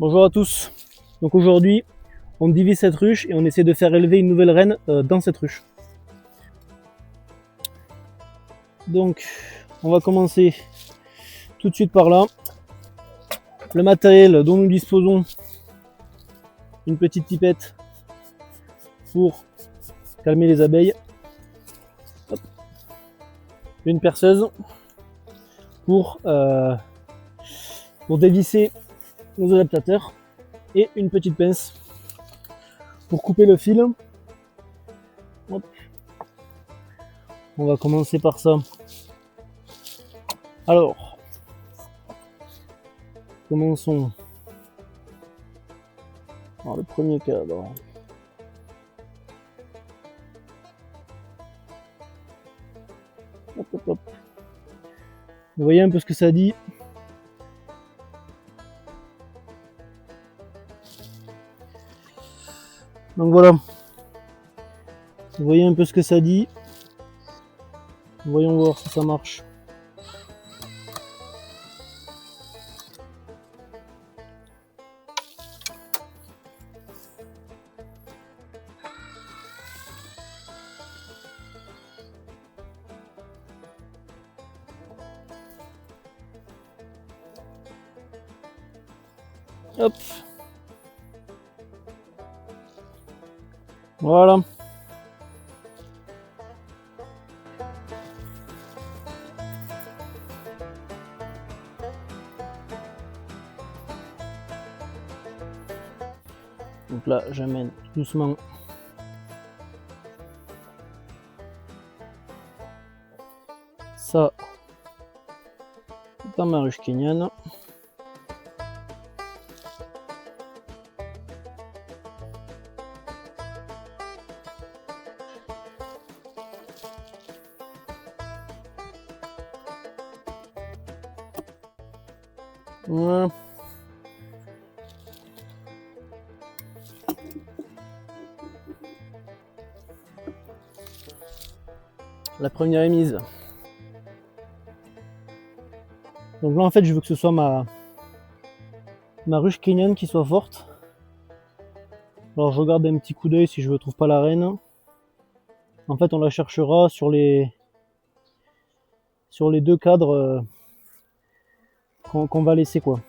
Bonjour à tous. Donc aujourd'hui, on divise cette ruche et on essaie de faire élever une nouvelle reine dans cette ruche. Donc, on va commencer tout de suite par là. Le matériel dont nous disposons, une petite pipette pour calmer les abeilles, hop, une perceuse pour dévisser nos adaptateurs et une petite pince pour couper le fil. Hop. On va commencer par ça. Alors, commençons. Alors, le premier cadre. Hop, hop, hop. Vous voyez un peu ce que ça dit. Donc voilà. Vous voyez un peu ce que ça dit. Voyons voir si ça marche. Hop. Voilà. Donc là, j'amène doucement ça dans ma ruche kenyane. Voilà. La première est mise. Donc là en fait je veux que ce soit ma ruche kenyane qui soit forte. Alors je regarde un petit coup d'œil si je ne trouve pas la reine. En fait on la cherchera sur les deux cadres qu'on va laisser quoi.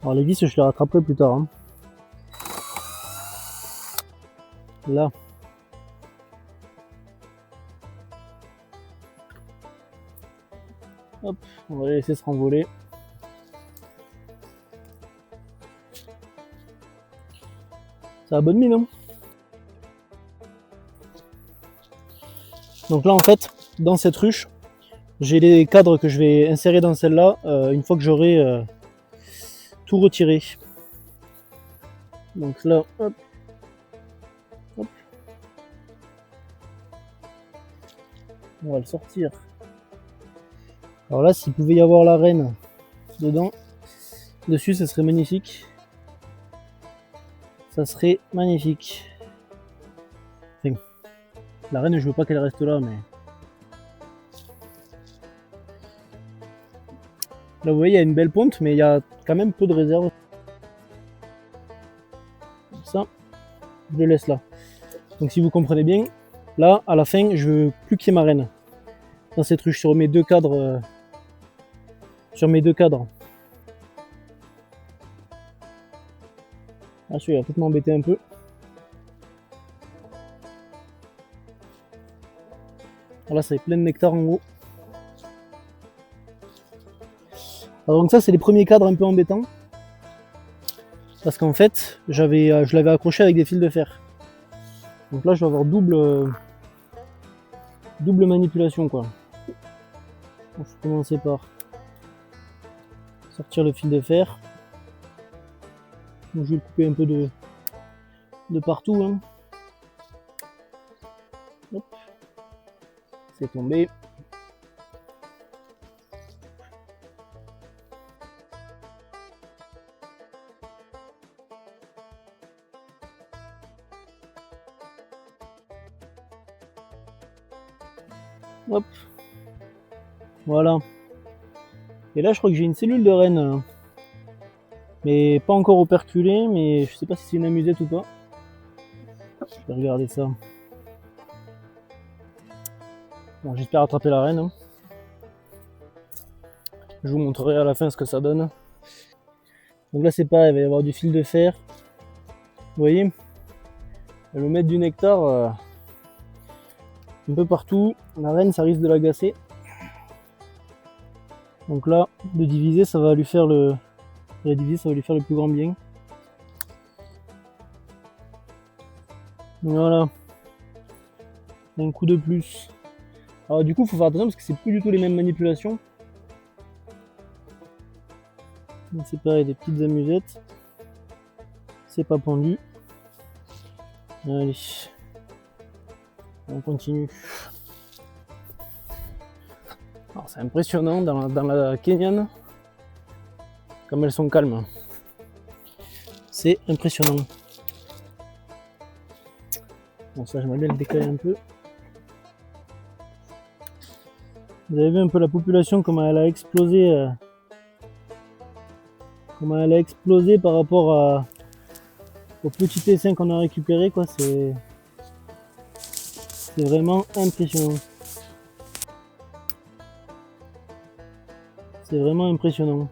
Alors les vis je les rattraperai plus tard. Hein. Là. Hop, on va les laisser se renvoler. Ça a bonne mine, hein. Donc là, en fait, dans cette ruche, j'ai les cadres que je vais insérer dans celle-là une fois que j'aurai tout retiré. Donc là, hop, hop. On va le sortir. Alors là, s'il pouvait y avoir la reine dedans, dessus, ça serait magnifique. Ça serait magnifique. Enfin, la reine, je veux pas qu'elle reste là, mais... Là, vous voyez, il y a une belle ponte, mais il y a quand même peu de réserve. Ça, je le laisse là. Donc si vous comprenez bien, là, à la fin, je veux plus qu'il y ait ma reine dans cette ruche sur mes deux cadres. Ah, celui-là va peut-être m'embêter un peu. Alors là, ça fait plein de nectar en haut. Alors donc ça, c'est les premiers cadres un peu embêtants. Parce qu'en fait, je l'avais accroché avec des fils de fer. Donc là, je vais avoir double manipulation, quoi. Donc, je vais commencer par sortir le fil de fer. Donc, je vais le couper un peu de partout. Hein. Hop. C'est tombé. Hop. Voilà. Et là je crois que j'ai une cellule de reine. Mais pas encore operculée, mais je sais pas si c'est une amusette ou pas. Je vais regarder ça. Bon, j'espère attraper la reine. Je vous montrerai à la fin ce que ça donne. Donc là c'est pareil, il va y avoir du fil de fer. Vous voyez, elle va mettre du nectar un peu partout. La reine, ça risque de l'agacer. Donc là, de diviser, ça va lui faire le... La diviser, ça va lui faire le plus grand bien. Voilà. Un coup de plus. Alors du coup, il faut faire attention parce que c'est plus du tout les mêmes manipulations. C'est pareil, des petites amusettes. C'est pas pendu. Allez. On continue. C'est impressionnant dans la Kenyan, comme elles sont calmes. C'est impressionnant. Bon, ça, j'aimerais bien le décaler un peu. Vous avez vu un peu la population, comment elle a explosé. Comment elle a explosé par rapport au petit essaim qu'on a récupéré, quoi. C'est vraiment impressionnant. C'est vraiment impressionnant.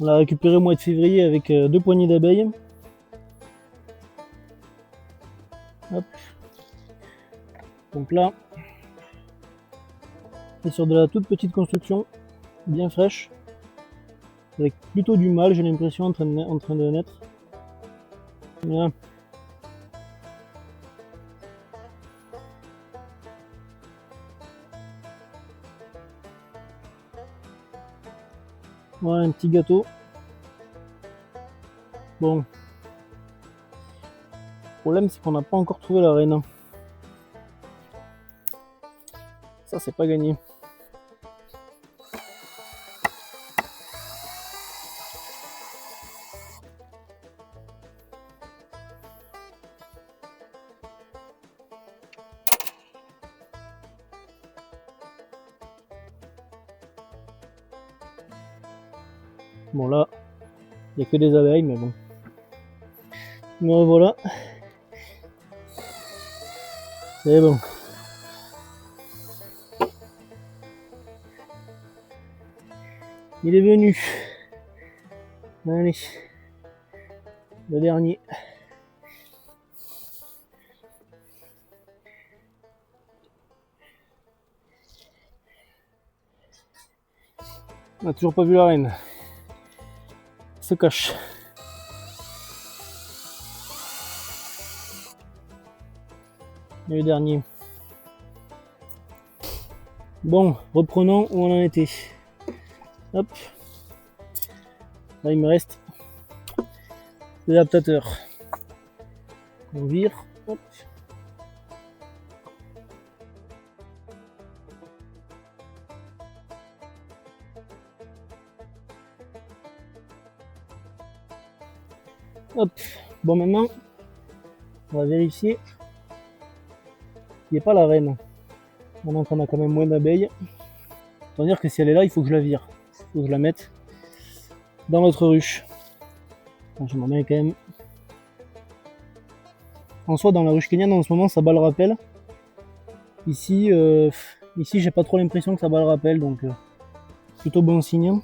On l'a récupéré au mois de février avec 2 poignées d'abeilles. Hop. Donc là, c'est sur de la toute petite construction, bien fraîche, avec plutôt du mâle, j'ai l'impression, en train de naître. Voilà. Voilà un petit gâteau. Bon. Le problème, c'est qu'on n'a pas encore trouvé la reine. Ça, c'est pas gagné. Bon là, il n'y a que des abeilles, mais bon. Me revoilà. C'est bon. Il est venu. Allez. Le dernier. On n'a toujours pas vu la reine. Elle se cache. Et le dernier. Bon, reprenons où on en était. Hop. Là, il me reste l'adaptateur. On vire. Hop. Hop. Bon, maintenant, on va vérifier qu'il n'y ait pas la reine. Maintenant qu'on a quand même moins d'abeilles. Autant dire que si elle est là, il faut que je la vire. Il faut que je la mette dans notre ruche. Bon, j'aimerais bien quand même. En soi, dans la ruche kenyane, en ce moment, ça bat le rappel. Ici, j'ai pas trop l'impression que ça bat le rappel, donc plutôt bon signe.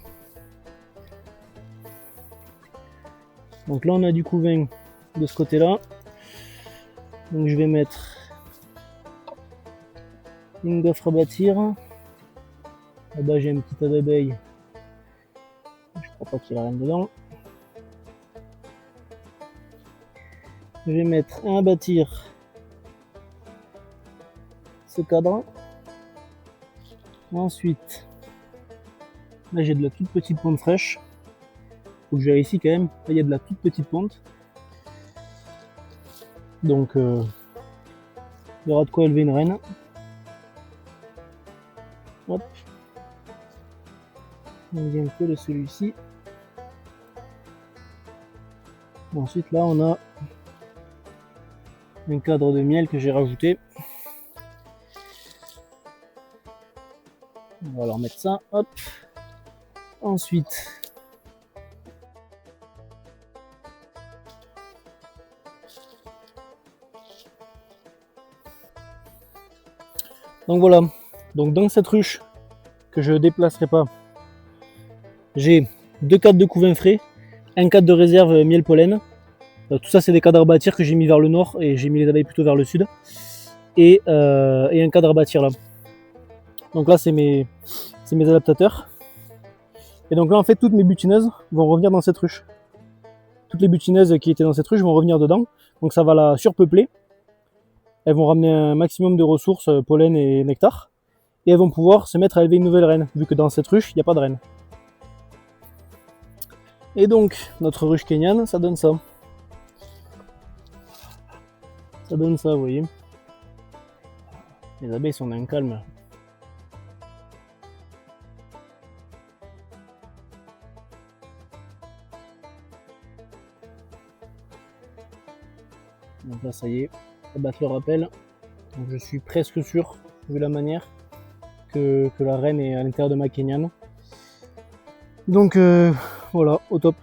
Donc là, on a du couvain de ce côté-là. Donc je vais mettre une gaufre à bâtir. Là-bas, j'ai un petit tas d'abeilles. Je crois pas qu'il y ait la reine dedans. Je vais mettre un à bâtir ce cadre. Ensuite, là j'ai de la toute petite ponte fraîche. Faut que j'aille ici quand même. Là il y a de la toute petite ponte. Donc il y aura de quoi élever une reine. Hop. On vient un peu de celui-ci. Ensuite là on a un cadre de miel que j'ai rajouté. On va leur mettre ça, hop. Ensuite, donc voilà, donc dans cette ruche que je déplacerai pas, j'ai 2 cadres de couvain frais, un cadre de réserve miel pollen. Tout ça c'est des cadres à bâtir que j'ai mis vers le nord et j'ai mis les abeilles plutôt vers le sud. Et un cadre à bâtir là. Donc là c'est mes adaptateurs. Et donc là en fait toutes mes butineuses vont revenir dans cette ruche. Toutes les butineuses qui étaient dans cette ruche vont revenir dedans. Donc ça va la surpeupler. Elles vont ramener un maximum de ressources, pollen et nectar. Et elles vont pouvoir se mettre à élever une nouvelle reine, vu que dans cette ruche, il n'y a pas de reine. Et donc, notre ruche kenyane, ça donne ça. Ça donne ça, vous voyez. Les abeilles sont d'un calme. Donc là, ça y est, elles battent le rappel. Donc je suis presque sûr, vu la manière, que la reine est à l'intérieur de ma kenyane. Donc voilà, au top.